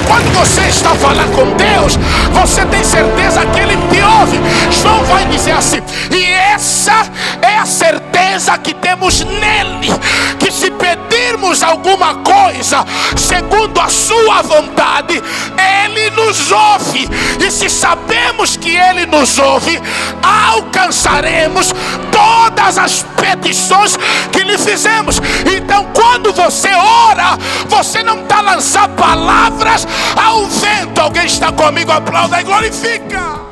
quando você está falando com Deus, você tem certeza que Ele te ouve. João vai dizer assim: e essa é a certeza que temos nele, que se pedirmos alguma coisa segundo a sua vontade, Ele nos ouve. E se sabemos que Ele nos ouve, alcançaremos todas as petições que lhe fizemos. Então, quando você ora, você não está lançando palavras ao vento. Alguém está comigo? Aplauda e glorifica.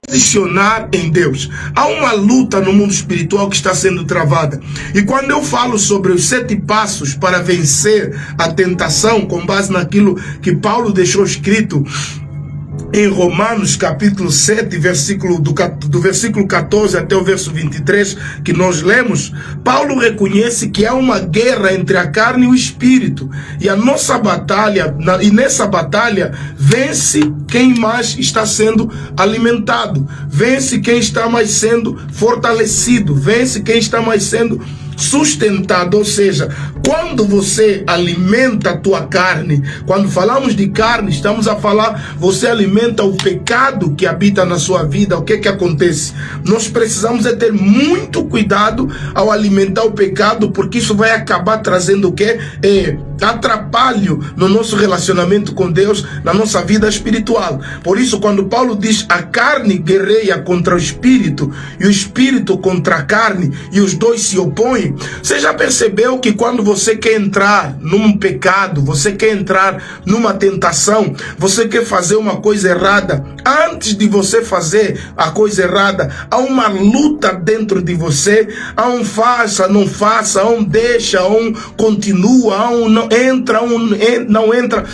Posicionar em Deus. Há uma luta no mundo espiritual que está sendo travada. E quando eu falo sobre os 7 passos para vencer a tentação, com base naquilo que Paulo deixou escrito em Romanos capítulo 7, do versículo 14 até o verso 23, que nós lemos, Paulo reconhece que há uma guerra entre a carne e o espírito. E a nossa batalha, e nessa batalha, vence quem mais está sendo alimentado, vence quem está mais sendo fortalecido, vence quem está mais sendo sustentado. Ou seja, quando você alimenta a tua carne, quando falamos de carne, estamos a falar, você alimenta o pecado que habita na sua vida. O que que acontece? Nós precisamos é ter muito cuidado ao alimentar o pecado, porque isso vai acabar trazendo o que? Atrapalho no nosso relacionamento com Deus, na nossa vida espiritual. Por isso, quando Paulo diz a carne guerreia contra o espírito e o espírito contra a carne, e os dois se opõem, você já percebeu que quando você quer entrar num pecado, você quer entrar numa tentação, você quer fazer uma coisa errada, antes de você fazer a coisa errada, há uma luta dentro de você, há um faça, não faça, há um deixa, há um continua, há um não entra, não entra.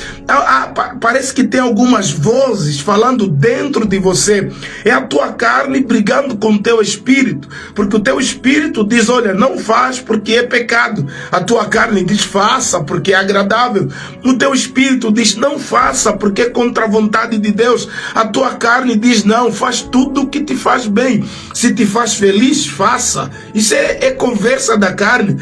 Parece que tem algumas vozes falando dentro de você. É a tua carne brigando com o teu espírito, porque o teu espírito diz: olha, não faz porque é pecado. A tua carne diz: faça porque é agradável. O teu espírito diz: não faça porque é contra a vontade de Deus. A tua carne diz: não, faz tudo o que te faz bem. Se te faz feliz, faça. Isso é conversa da carne.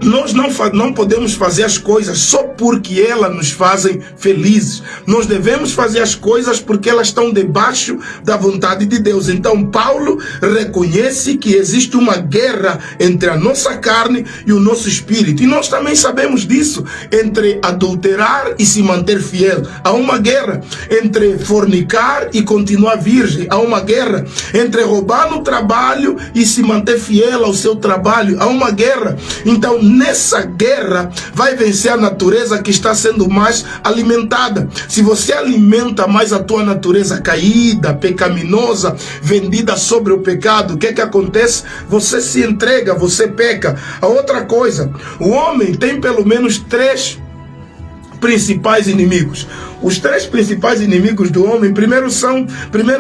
Nós não podemos fazer as coisas só porque elas nos fazem felizes. Nós devemos fazer as coisas porque elas estão debaixo da vontade de Deus. Então Paulo reconhece que existe uma guerra entre a nossa carne e o nosso espírito. E nós também sabemos disso. Entre adulterar e se manter fiel, há uma guerra. Entre fornicar e continuar virgem, há uma guerra. Entre roubar no trabalho e se manter fiel ao seu trabalho, há uma guerra. Então, nessa guerra vai vencer a natureza que está sendo mais alimentada. Se você alimenta mais a tua natureza caída, pecaminosa, vendida sobre o pecado, o que que acontece? Você se entrega, você peca. A outra coisa, o homem tem pelo menos 3 principais inimigos. Os 3 principais inimigos do homem, primeiro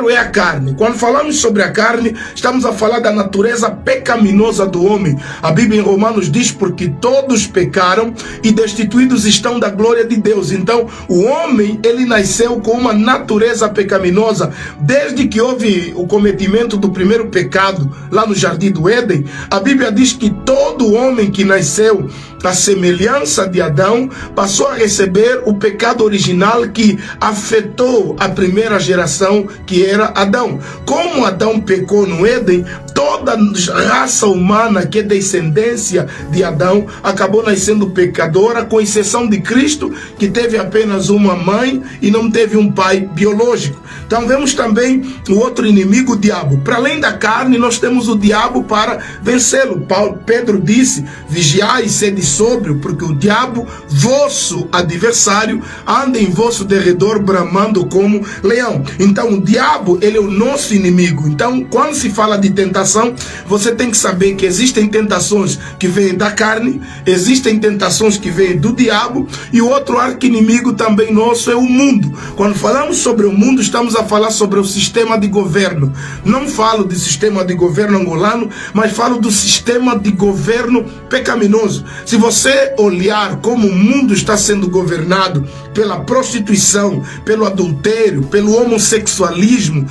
é a carne. Quando falamos sobre a carne, estamos a falar da natureza pecaminosa do homem. A Bíblia em Romanos diz: porque todos pecaram e destituídos estão da glória de Deus. Então, o homem, ele nasceu com uma natureza pecaminosa. Desde que houve o cometimento do primeiro pecado, lá no Jardim do Éden, a Bíblia diz que todo homem que nasceu à semelhança de Adão passou a receber o pecado original que afetou a primeira geração, que era Adão. Como Adão pecou no Éden, toda a raça humana que é descendência de Adão acabou nascendo pecadora, com exceção de Cristo, que teve apenas uma mãe e não teve um pai biológico. Então vemos também o outro inimigo, o diabo. Para além da carne, nós temos o diabo para vencê-lo. Pedro disse: vigiai e sede sóbrio, porque o diabo, vosso adversário, anda em vosso derredor bramando como leão. Então o diabo, ele é o nosso inimigo. Então, quando se fala de tentação, você tem que saber que existem tentações que vêm da carne, existem tentações que vêm do diabo, e o outro arqui-inimigo também nosso é o mundo. Quando falamos sobre o mundo, estamos a falar sobre o sistema de governo. Não falo de sistema de governo angolano, mas falo do sistema de governo pecaminoso. Se você olhar como o mundo está sendo governado pela prostituição, pelo adultério, pelo homossexualismo,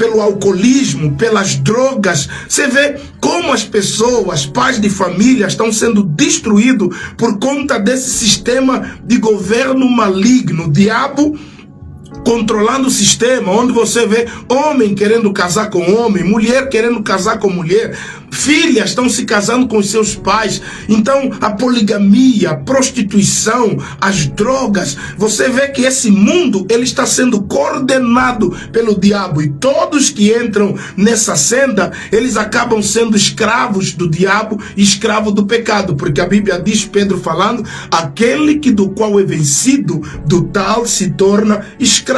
pelo alcoolismo, pelas drogas. Você vê como as pessoas, pais de família, estão sendo destruídos por conta desse sistema de governo maligno. O diabo controlando o sistema, onde você vê homem querendo casar com homem, mulher querendo casar com mulher, filhas estão se casando com os seus pais. Então a poligamia, a prostituição, as drogas, você vê que esse mundo ele está sendo coordenado pelo diabo, e todos que entram nessa senda, eles acabam sendo escravos do diabo e escravo do pecado, porque a Bíblia diz, Pedro falando, aquele que do qual é vencido, do tal se torna escravo.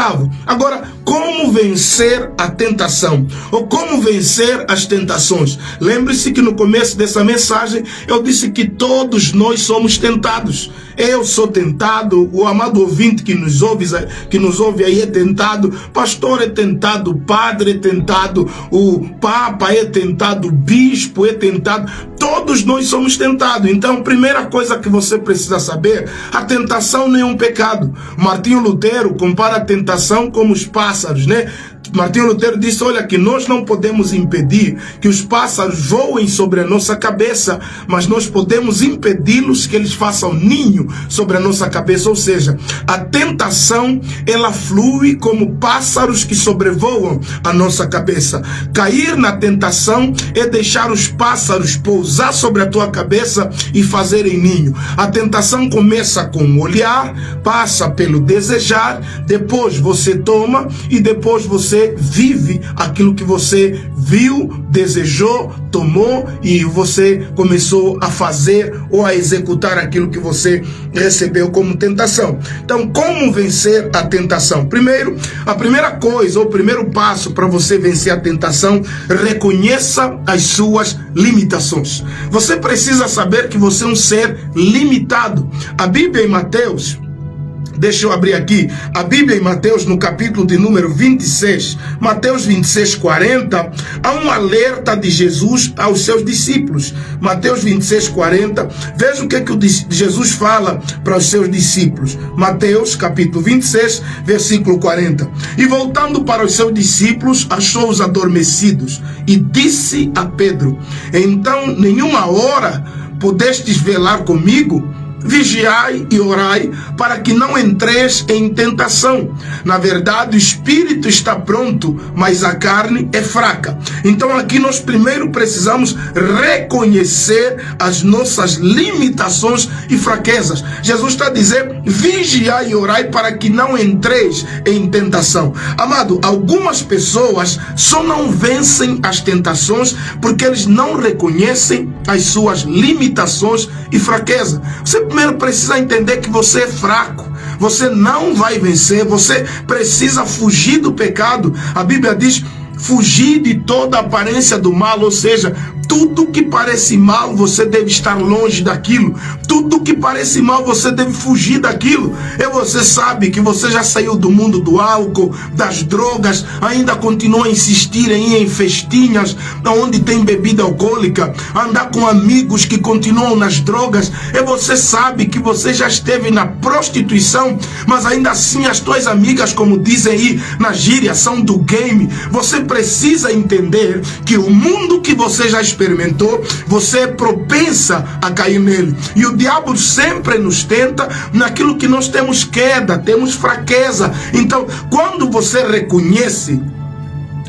Agora, como vencer a tentação? Ou como vencer as tentações? Lembre-se que no começo dessa mensagem eu disse que todos nós somos tentados. Eu sou tentado, o amado ouvinte que nos ouve aí é tentado, pastor é tentado, padre é tentado, o papa é tentado, o bispo é tentado, todos nós somos tentados. Então, primeira coisa que você precisa saber, a tentação não é um pecado. Martinho Lutero compara a tentação como os pássaros, né? Martinho Lutero disse, olha, que nós não podemos impedir que os pássaros voem sobre a nossa cabeça, mas nós podemos impedi-los que eles façam ninho sobre a nossa cabeça. Ou seja, a tentação, ela flui como pássaros que sobrevoam a nossa cabeça. Cair na tentação é deixar os pássaros pousar sobre a tua cabeça e fazerem ninho. A tentação começa com o olhar, passa pelo desejar, depois você toma e depois você vive aquilo que você viu, desejou, tomou e você começou a fazer ou a executar aquilo que você recebeu como tentação. Então, como vencer a tentação? Primeiro, a primeira coisa, ou o primeiro passo para você vencer a tentação, reconheça as suas limitações. Você precisa saber que você é um ser limitado. A Bíblia em Mateus, deixa eu abrir aqui, a Bíblia em Mateus, no capítulo de número 26, Mateus 26, 40, há um alerta de Jesus aos seus discípulos. Mateus 26, 40, veja o que Jesus fala para os seus discípulos. Mateus, capítulo 26, versículo 40. E voltando para os seus discípulos, achou-os adormecidos e disse a Pedro, então nenhuma hora pudestes velar comigo? Vigiai e orai para que não entreis em tentação. Na verdade, o espírito está pronto, mas a carne é fraca. Então aqui nós primeiro precisamos reconhecer as nossas limitações e fraquezas. Jesus está dizendo, vigiai e orai para que não entreis em tentação. Amado, algumas pessoas só não vencem as tentações porque eles não reconhecem as suas limitações e fraquezas. Você primeiro precisa entender que você é fraco. Você não vai vencer. Você precisa fugir do pecado. A Bíblia diz, fugir de toda aparência do mal, ou seja, tudo que parece mal, você deve estar longe daquilo. Tudo que parece mal, você deve fugir daquilo. E você sabe que você já saiu do mundo do álcool, das drogas, ainda continua a insistir em ir em festinhas, onde tem bebida alcoólica, andar com amigos que continuam nas drogas. E você sabe que você já esteve na prostituição, mas ainda assim as tuas amigas, como dizem aí na gíria, são do game. Você precisa entender que o mundo que você já experimentou, você é propensa a cair nele. E o diabo sempre nos tenta naquilo que nós temos queda, temos fraqueza. Então, quando você reconhece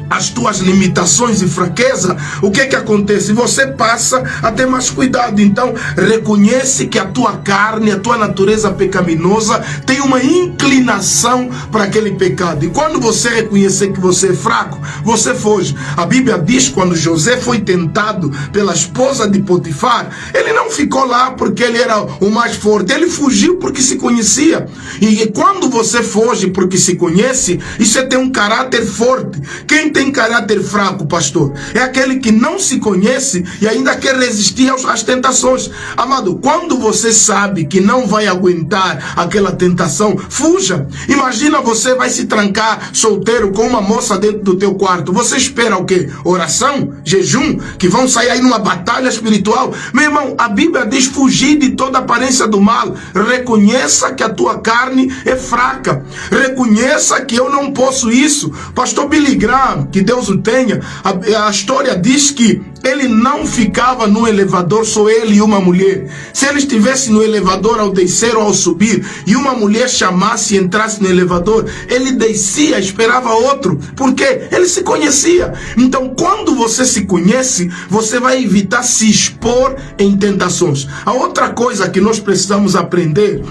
as tuas limitações e fraqueza, o que acontece? Você passa a ter mais cuidado. Então, reconhece que a tua carne, a tua natureza pecaminosa tem uma inclinação para aquele pecado. E quando você reconhecer que você é fraco, você foge. A Bíblia diz, quando José foi tentado pela esposa de Potifar, ele não ficou lá porque ele era o mais forte, ele fugiu porque se conhecia. E quando você foge porque se conhece, isso é ter um caráter forte. Quem tem caráter fraco, pastor, é aquele que não se conhece e ainda quer resistir às tentações. Amado, quando você sabe que não vai aguentar aquela tentação, fuja. Imagina, você vai se trancar solteiro com uma moça dentro do teu quarto. Você espera o quê? Oração? Jejum? Que vão sair aí numa batalha espiritual? Meu irmão, a Bíblia diz fugir de toda aparência do mal. Reconheça que a tua carne é fraca. Reconheça que eu não posso isso. Pastor Billy Graham, que Deus o tenha, a história diz que ele não ficava no elevador, só ele e uma mulher. Se ele estivesse no elevador ao descer ou ao subir, e uma mulher chamasse e entrasse no elevador, ele descia, esperava outro, porque ele se conhecia. Então, quando você se conhece, você vai evitar se expor em tentações. A outra coisa que nós precisamos aprender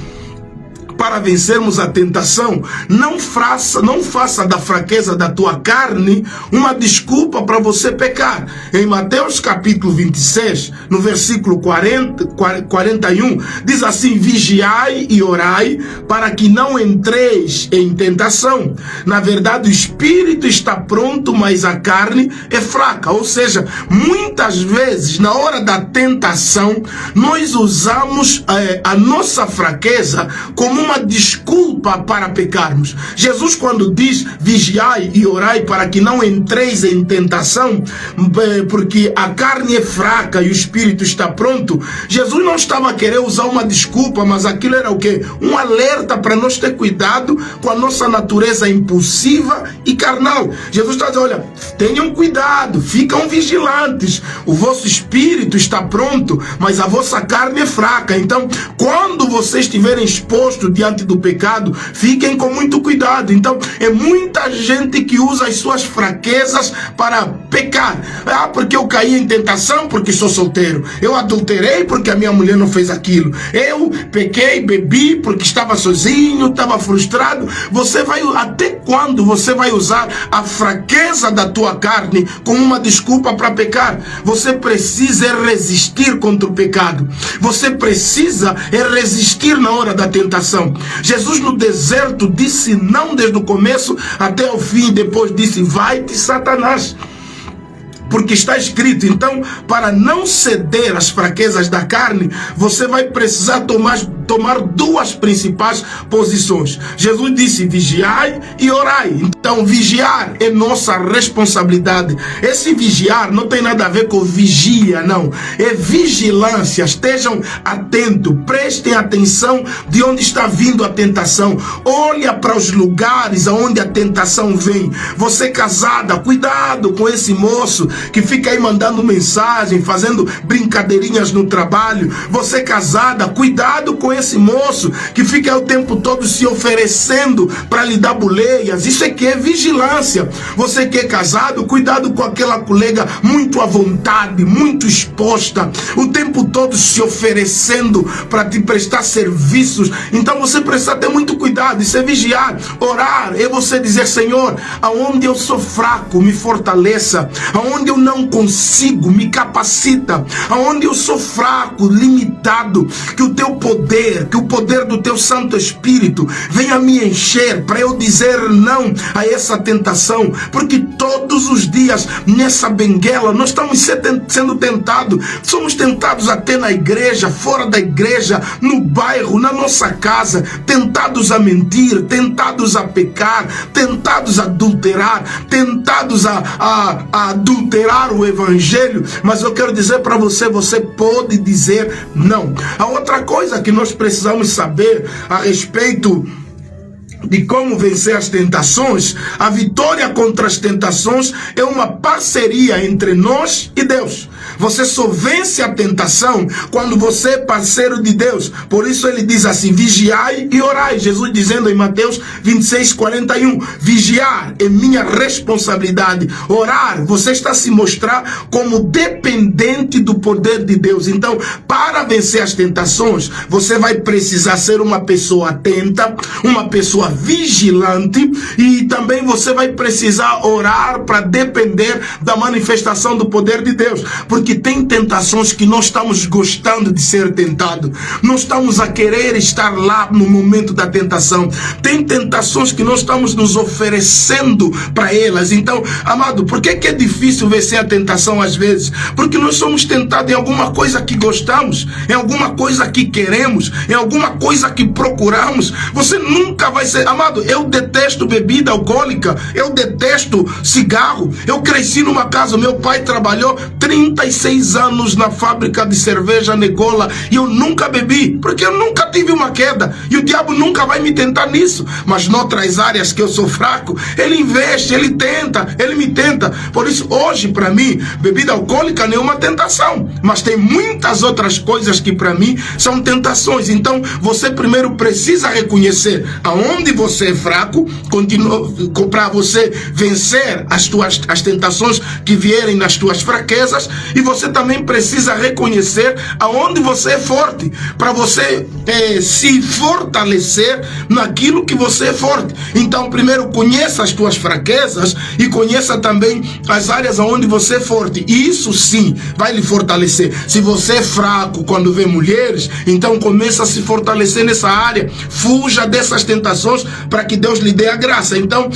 para vencermos a tentação, não faça da fraqueza da tua carne uma desculpa para você pecar. Em Mateus capítulo 26, no versículo 41, diz assim: vigiai e orai para que não entreis em tentação. Na verdade, o espírito está pronto, mas a carne é fraca. Ou seja, muitas vezes, na hora da tentação, nós usamos a nossa fraqueza como uma desculpa para pecarmos. Jesus, quando diz vigiai e orai para que não entreis em tentação, porque a carne é fraca e o espírito está pronto, Jesus não estava a querer usar uma desculpa, mas aquilo era o quê? Um alerta para nós ter cuidado com a nossa natureza impulsiva e carnal. Jesus está dizendo: olha, tenham cuidado, ficam vigilantes, o vosso espírito está pronto, mas a vossa carne é fraca. Então, quando vocês estiverem expostos diante do pecado, fiquem com muito cuidado. Então, é muita gente que usa as suas fraquezas para pecar. Porque eu caí em tentação porque sou solteiro. Eu adulterei porque a minha mulher não fez aquilo. Eu pequei, bebi porque estava sozinho, estava frustrado. Até quando você vai usar a fraqueza da tua carne como uma desculpa para pecar? Você precisa resistir contra o pecado. Você precisa resistir na hora da tentação. Jesus no deserto disse não desde o começo até o fim. Depois disse: vai-te, Satanás. Porque está escrito. Então, para não ceder às fraquezas da carne, você vai precisar tomar duas principais posições. Jesus disse: vigiai e orai. Então, vigiar é nossa responsabilidade. Esse vigiar não tem nada a ver com vigia, não. É vigilância. Estejam atentos, prestem atenção de onde está vindo a tentação. Olha para os lugares aonde a tentação vem. Você casada, cuidado com esse moço que fica aí mandando mensagem, fazendo brincadeirinhas no trabalho. Você casada, cuidado com esse moço que fica aí o tempo todo se oferecendo para lhe dar boleias. Isso é que é vigilância. Você que é casado, cuidado com aquela colega muito à vontade, muito exposta, o tempo todo se oferecendo para te prestar serviços. Então você precisa ter muito cuidado. Isso é vigiar. Orar é você dizer: Senhor, aonde eu sou fraco, me fortaleça. Aonde eu não consigo, me capacita. Aonde eu sou fraco, limitado, que o teu poder, que o poder do teu Santo Espírito venha me encher para eu dizer não a essa tentação. Porque todos os dias nessa benguela nós estamos sendo tentados. Somos tentados até na igreja, fora da igreja, no bairro, na nossa casa, tentados a mentir, tentados a pecar, tentados a adulterar, tentados a adulterar o evangelho. Mas eu quero dizer para você: você pode dizer não. A outra coisa que nós precisamos saber a respeito de como vencer as tentações, a vitória contra as tentações é uma parceria entre nós e Deus. Você só vence a tentação quando você é parceiro de Deus. Por isso ele diz assim: vigiai e orai. Jesus dizendo em Mateus 26, 41, vigiar é minha responsabilidade. Orar, você está a se mostrar como dependente do poder de Deus. Então, para vencer as tentações, você vai precisar ser uma pessoa atenta, uma pessoa vigilante, e também você vai precisar orar para depender da manifestação do poder de Deus. Porque tem tentações que nós estamos gostando de ser tentado. Nós estamos a querer estar lá no momento da tentação. Tem tentações que nós estamos nos oferecendo para elas. Então, amado, por que é difícil vencer a tentação às vezes? Porque nós somos tentados em alguma coisa que gostamos, em alguma coisa que queremos, em alguma coisa que procuramos. Você nunca vai ser... Amado, eu detesto bebida alcoólica, eu detesto cigarro. Eu cresci numa casa, meu pai trabalhou 35 36 anos na fábrica de cerveja Negola e eu nunca bebi, porque eu nunca tive uma queda. E o diabo nunca vai me tentar nisso. Mas noutras áreas que eu sou fraco, ele investe, ele tenta, ele me tenta. Por isso, hoje, para mim, bebida alcoólica não é uma tentação. Mas tem muitas outras coisas que para mim são tentações. Então, você primeiro precisa reconhecer aonde você é fraco, para você vencer as tentações que vierem nas tuas fraquezas, e você também precisa reconhecer aonde você é forte, para você se fortalecer naquilo que você é forte. Então, primeiro conheça as tuas fraquezas e conheça também as áreas aonde você é forte, e isso sim vai lhe fortalecer. Se você é fraco quando vê mulheres, então começa a se fortalecer nessa área, fuja dessas tentações para que Deus lhe dê a graça. Então,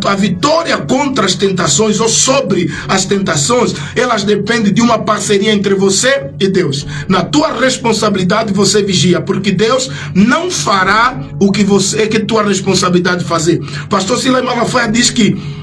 a vitória contra as tentações ou sobre as tentações, elas dependem de uma parceria entre você e Deus. Na tua responsabilidade você vigia, porque Deus não fará o que é tua responsabilidade fazer. Pastor Silas Malafaia diz que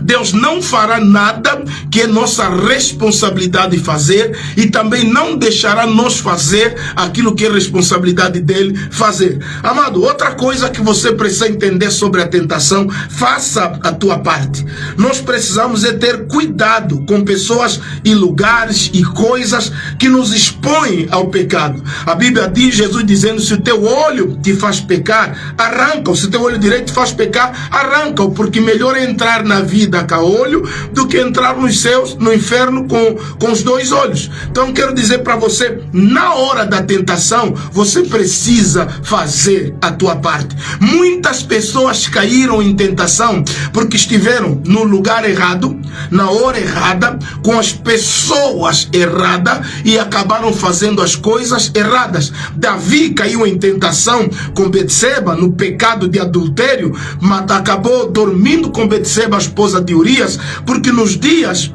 Deus não fará nada que é nossa responsabilidade fazer, e também não deixará nós fazer aquilo que é responsabilidade dele fazer. Amado, outra coisa que você precisa entender sobre a tentação: faça a tua parte. Nós precisamos ter cuidado com pessoas e lugares e coisas que nos expõem ao pecado. A Bíblia diz, Jesus dizendo: se o teu olho te faz pecar, arranca-o. Se o teu olho direito te faz pecar, arranca-o, porque melhor é entrar na vida a olho do que entrar no inferno com os dois olhos. Então quero dizer para você, na hora da tentação, você precisa fazer a tua parte. Muitas pessoas caíram em tentação porque estiveram no lugar errado, na hora errada, com as pessoas erradas, e acabaram fazendo as coisas erradas. Davi caiu em tentação com Betseba, no pecado de adultério, mas acabou dormindo com Betseba, a esposa de Urias, porque nos dias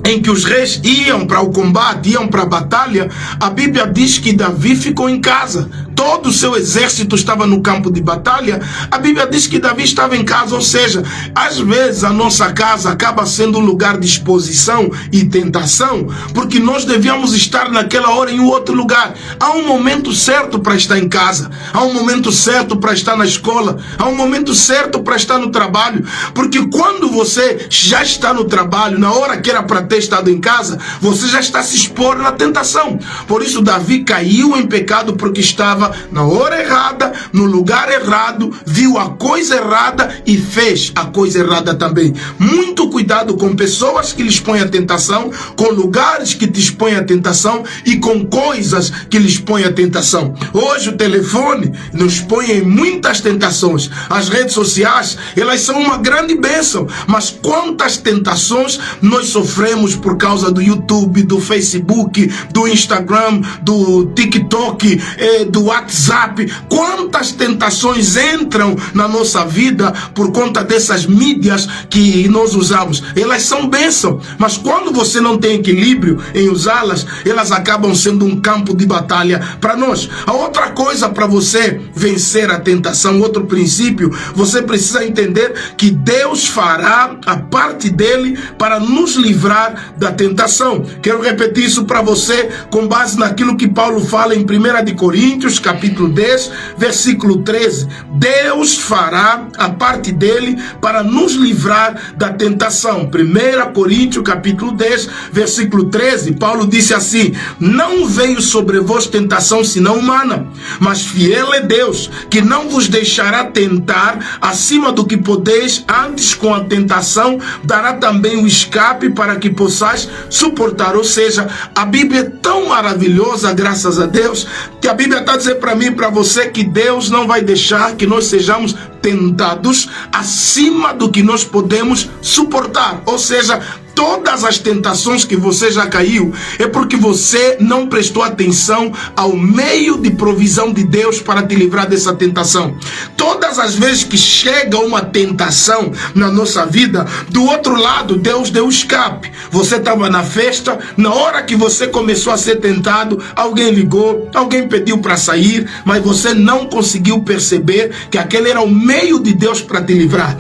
em que os reis iam para o combate, iam para a batalha, a Bíblia diz que Davi ficou em casa. Todo o seu exército estava no campo de batalha. A Bíblia diz que Davi estava em casa. Ou seja, às vezes a nossa casa acaba sendo um lugar de exposição e tentação, porque nós devíamos estar naquela hora em outro lugar. Há um momento certo para estar em casa, há um momento certo para estar na escola, há um momento certo para estar no trabalho, porque quando você já está no trabalho, na hora que era para ter estado em casa, você já está se expondo na tentação. Por isso Davi caiu em pecado, porque estava na hora errada, no lugar errado, viu a coisa errada e fez a coisa errada também. Muito cuidado com pessoas que lhes põem a tentação, com lugares que te expõem a tentação e com coisas que lhes põem a tentação. Hoje o telefone nos põe em muitas tentações. As redes sociais, elas são uma grande bênção, mas quantas tentações nós sofremos por causa do YouTube, do Facebook, do Instagram, do TikTok, do WhatsApp. Quantas tentações entram na nossa vida por conta dessas mídias que nós usamos. Elas são bênção, mas quando você não tem equilíbrio em usá-las, elas acabam sendo um campo de batalha para nós. A outra coisa para você vencer a tentação, outro princípio, você precisa entender que Deus fará a parte dele para nos livrar da tentação. Quero repetir isso para você com base naquilo que Paulo fala em 1 Coríntios, capítulo 10, versículo 13. Deus fará a parte dele para nos livrar da tentação. 1 Coríntios, capítulo 10, versículo 13, Paulo disse assim: não veio sobre vós tentação senão humana, mas fiel é Deus, que não vos deixará tentar acima do que podeis, antes com a tentação dará também o escape para que possais suportar. Ou seja, a Bíblia é tão maravilhosa, graças a Deus, que a Bíblia está dizendo para mim e para você que Deus não vai deixar que nós sejamos tentados acima do que nós podemos suportar. Ou seja, todas as tentações que você já caiu é porque você não prestou atenção ao meio de provisão de Deus para te livrar dessa tentação. Todas as vezes que chega uma tentação na nossa vida, do outro lado Deus deu escape. Você estava na festa, na hora que você começou a ser tentado, alguém ligou, alguém pediu para sair, mas você não conseguiu perceber que aquele era o meio de Deus para te livrar.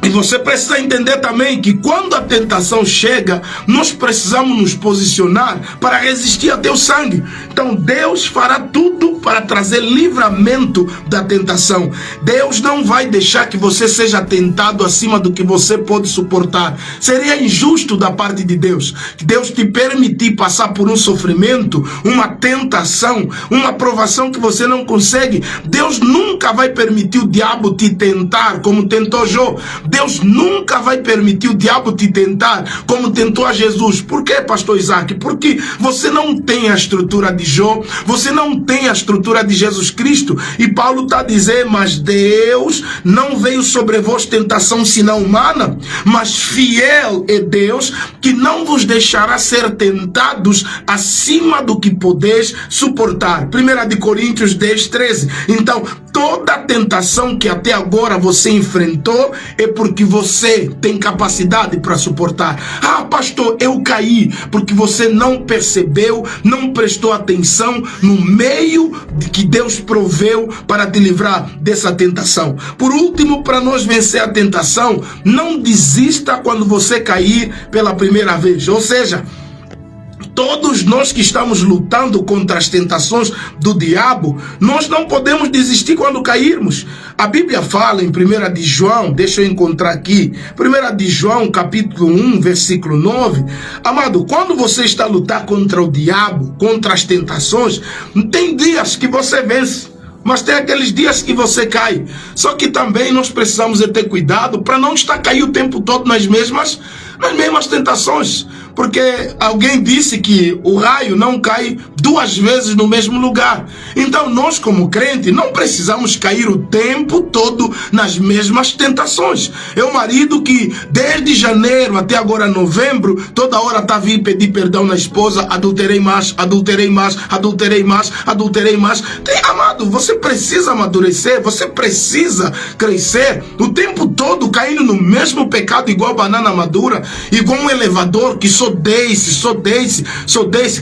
E você precisa entender também que quando a tentação chega, nós precisamos nos posicionar para resistir até o sangue. Então Deus fará tudo para trazer livramento da tentação. Deus não vai deixar que você seja tentado acima do que você pode suportar. Seria injusto da parte de Deus que Deus te permitir passar por um sofrimento, uma tentação, uma provação que você não consegue. Deus nunca vai permitir o diabo te tentar como tentou Jó. Deus nunca vai permitir o diabo te tentar como tentou a Jesus. Por quê, pastor Isaac? Porque você não tem a estrutura de Jó, você não tem a estrutura de Jesus Cristo. E Paulo está a dizer, mas Deus não veio sobre vós tentação senão humana, mas fiel é Deus, que não vos deixará ser tentados acima do que podeis suportar. 1 Coríntios 10:13. Então, toda tentação que até agora você enfrentou é porque você tem capacidade para suportar. Ah, pastor, eu caí porque você não percebeu, não prestou atenção no meio que Deus proveu para te livrar dessa tentação. Por último, para nós vencer a tentação, não desista quando você cair pela primeira vez. Ou seja, todos nós que estamos lutando contra as tentações do diabo, nós não podemos desistir quando cairmos. A Bíblia fala em 1 de João, deixa eu encontrar aqui, 1 de João, capítulo 1, versículo 9. Amado, quando você está lutando contra o diabo, contra as tentações, tem dias que você vence, mas tem aqueles dias que você cai. Só que também nós precisamos ter cuidado para não estar caindo o tempo todo nas mesmas tentações. Porque alguém disse que o raio não cai 2 vezes no mesmo lugar. Então nós, como crente, não precisamos cair o tempo todo nas mesmas tentações. É o marido que desde janeiro até agora novembro, toda hora está a vir pedir perdão na esposa, adulterei mais. Amado, você precisa amadurecer, você precisa crescer. O tempo todo caindo no mesmo pecado igual banana madura, igual um elevador que só desce.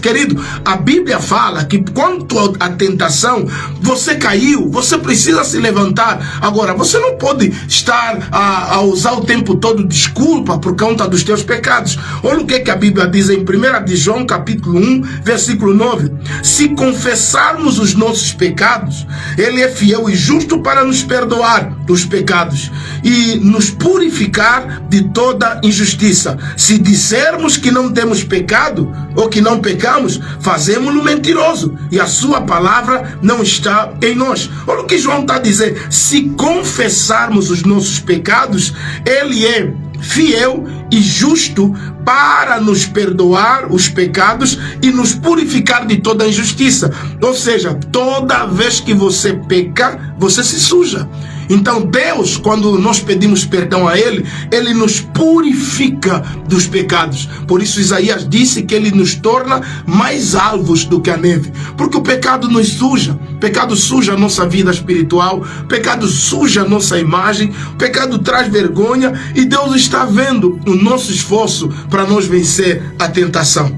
Querido, a Bíblia fala que quanto à tentação, você caiu, você precisa se levantar. Agora, você não pode estar a usar o tempo todo desculpa por conta dos teus pecados. Olha o que a Bíblia diz em 1 de João, capítulo 1, versículo 9. Se confessarmos os nossos pecados, Ele é fiel e justo para nos perdoar os pecados e nos purificar de toda injustiça. Se dissermos que não temos pecado ou que não pecamos, fazemos-lo mentiroso e a sua palavra não está em nós. Olha o que João está a dizer. Se confessarmos os nossos pecados, Ele é fiel e justo para nos perdoar os pecados e nos purificar de toda injustiça. Ou seja, toda vez que você peca, você se suja. Então Deus, quando nós pedimos perdão a Ele, Ele nos purifica dos pecados. Por isso Isaías disse que Ele nos torna mais alvos do que a neve. Porque o pecado nos suja. O pecado suja a nossa vida espiritual. O pecado suja a nossa imagem. O pecado traz vergonha. E Deus está vendo o nosso esforço para nos vencer a tentação.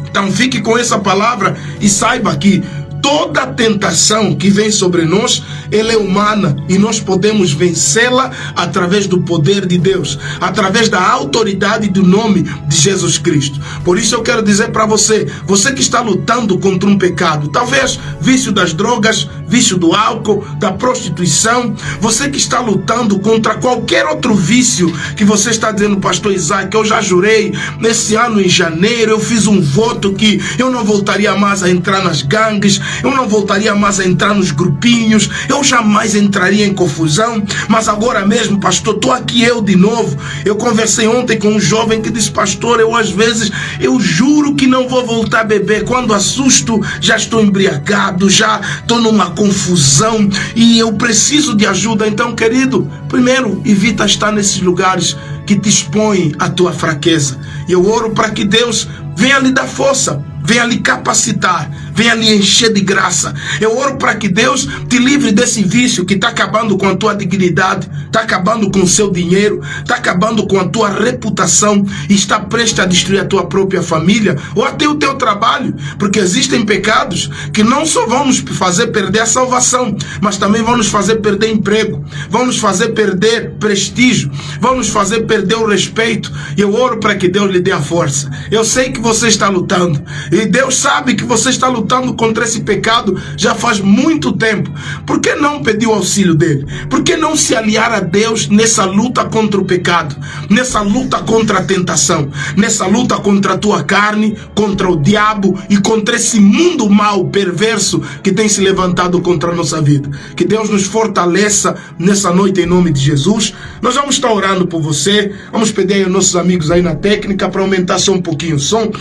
Então fique com essa palavra e saiba que toda tentação que vem sobre nós, ela é humana e nós podemos vencê-la através do poder de Deus, através da autoridade do nome de Jesus Cristo. Por isso eu quero dizer para você, você que está lutando contra um pecado, talvez vício das drogas, vício do álcool, da prostituição, você que está lutando contra qualquer outro vício que você está dizendo, pastor Isaac, eu já jurei, nesse ano em janeiro eu fiz um voto que eu não voltaria mais a entrar nas gangues, eu não voltaria mais a entrar nos grupinhos, eu jamais entraria em confusão, mas agora mesmo, pastor, estou aqui eu de novo. Eu conversei ontem com um jovem que disse, pastor, eu às vezes, eu juro que não vou voltar a beber, quando assusto, já estou embriagado, já estou numa confusão e eu preciso de ajuda. Então, querido, primeiro, evita estar nesses lugares que te expõem a tua fraqueza. E eu oro para que Deus venha lhe dar força, venha lhe capacitar, venha lhe encher de graça. Eu oro para que Deus te livre desse vício que está acabando com a tua dignidade, está acabando com o seu dinheiro, está acabando com a tua reputação e está prestes a destruir a tua própria família ou até o teu trabalho, porque existem pecados que não só vão nos fazer perder a salvação, mas também vão nos fazer perder emprego, vão nos fazer perder prestígio, vão nos fazer perder o respeito. E eu oro para que Deus lhe dê a força. Eu sei que você está lutando e Deus sabe que você está lutando contra esse pecado já faz muito tempo. Por que não pedir o auxílio dele? Por que não se aliar a Deus nessa luta contra o pecado, nessa luta contra a tentação, nessa luta contra a tua carne, contra o diabo e contra esse mundo mau, perverso que tem se levantado contra a nossa vida? Que Deus nos fortaleça nessa noite em nome de Jesus. Nós vamos estar orando por você. Vamos pedir aos nossos amigos aí na técnica para aumentar só um pouquinho o som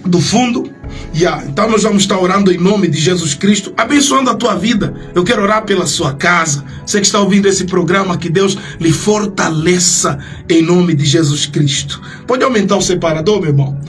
do fundo. Então nós vamos estar orando em nome de Jesus Cristo, abençoando a tua vida. Eu quero orar pela sua casa. Você que está ouvindo esse programa, que Deus lhe fortaleça em nome de Jesus Cristo. Pode aumentar o separador, meu irmão?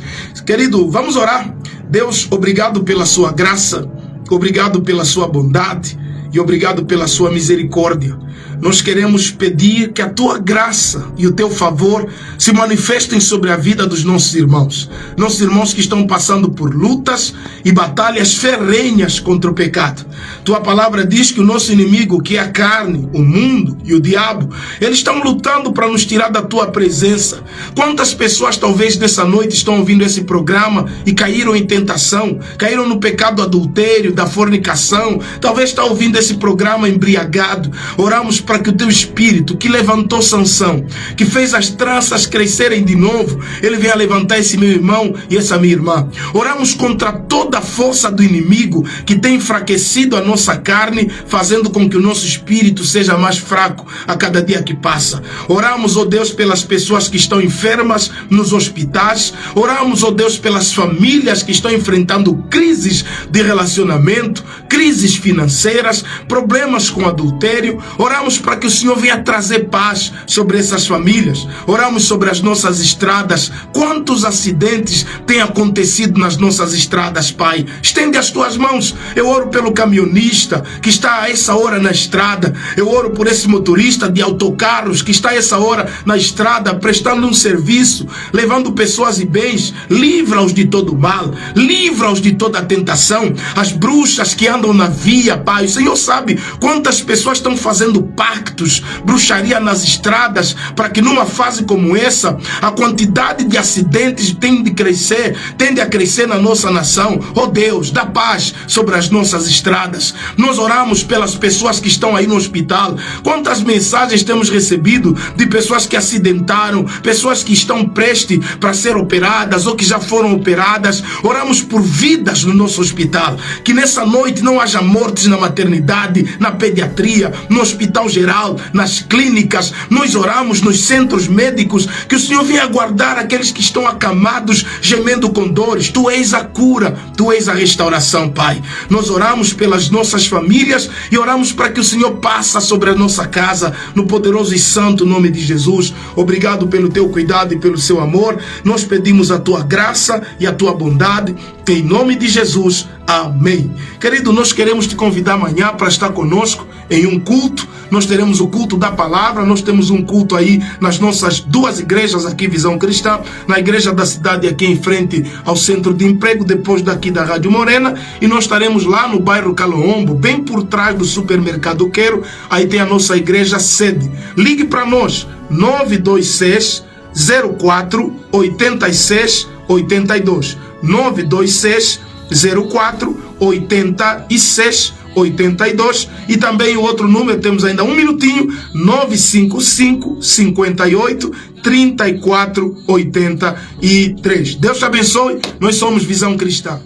Querido, vamos orar. Deus, obrigado pela sua graça, obrigado pela sua bondade e obrigado pela sua misericórdia. Nós queremos pedir que a tua graça e o teu favor se manifestem sobre a vida dos nossos irmãos que estão passando por lutas e batalhas ferrenhas contra o pecado. Tua palavra diz que o nosso inimigo, que é a carne, o mundo e o diabo, eles estão lutando para nos tirar da tua presença. Quantas pessoas talvez nessa noite estão ouvindo esse programa e caíram em tentação, caíram no pecado do adultério, da fornicação, talvez está ouvindo esse programa embriagado. Oramos para que o teu espírito que levantou Sansão, que fez as tranças crescerem de novo, ele venha levantar esse meu irmão e essa minha irmã. Oramos contra toda a força do inimigo que tem enfraquecido a nossa carne, fazendo com que o nosso espírito seja mais fraco a cada dia que passa. Oramos, ó Deus, pelas pessoas que estão enfermas nos hospitais. Oramos, ó Deus, pelas famílias que estão enfrentando crises de relacionamento, crises financeiras, problemas com adultério. Oramos para que o Senhor venha trazer paz sobre essas famílias. Oramos sobre as nossas estradas. Quantos acidentes têm acontecido nas nossas estradas, Pai? Estende as tuas mãos. Eu oro pelo caminhonista que está a essa hora na estrada. Eu oro por esse motorista de autocarros que está a essa hora na estrada prestando um serviço, levando pessoas e bens. Livra-os de todo mal, livra-os de toda tentação. As bruxas que andam na via, Pai, o Senhor sabe quantas pessoas estão fazendo pactos, bruxaria nas estradas, para que numa fase como essa, a quantidade de acidentes tende a crescer na nossa nação. Oh Deus, dá paz sobre as nossas estradas. Nós oramos pelas pessoas que estão aí no hospital. Quantas mensagens temos recebido de pessoas que acidentaram, pessoas que estão prestes para ser operadas ou que já foram operadas. Oramos por vidas no nosso hospital, que nessa noite não haja mortes na maternidade, na pediatria, no hospital geral, nas clínicas. Nós oramos nos centros médicos, que o Senhor venha guardar aqueles que estão acamados, gemendo com dores. Tu és a cura, tu és a restauração, Pai. Nós oramos pelas nossas famílias e oramos para que o Senhor passe sobre a nossa casa, no poderoso e santo nome de Jesus. Obrigado pelo teu cuidado e pelo seu amor. Nós pedimos a tua graça e a tua bondade, em nome de Jesus. Amém. Querido, nós queremos te convidar amanhã para estar conosco em um culto. Nós teremos o culto da palavra. Nós temos um culto aí nas nossas duas igrejas aqui, Visão Cristã, na igreja da cidade aqui em frente ao centro de emprego, depois daqui da Rádio Morena, e nós estaremos lá no bairro Caloombo, bem por trás do supermercado Quero. Aí tem a nossa igreja sede. Ligue para nós, 926 04 86 82, 926 04 86 82, e também o outro número, temos ainda um minutinho, 955 58 34 83. Deus te abençoe. Nós somos Visão Cristã.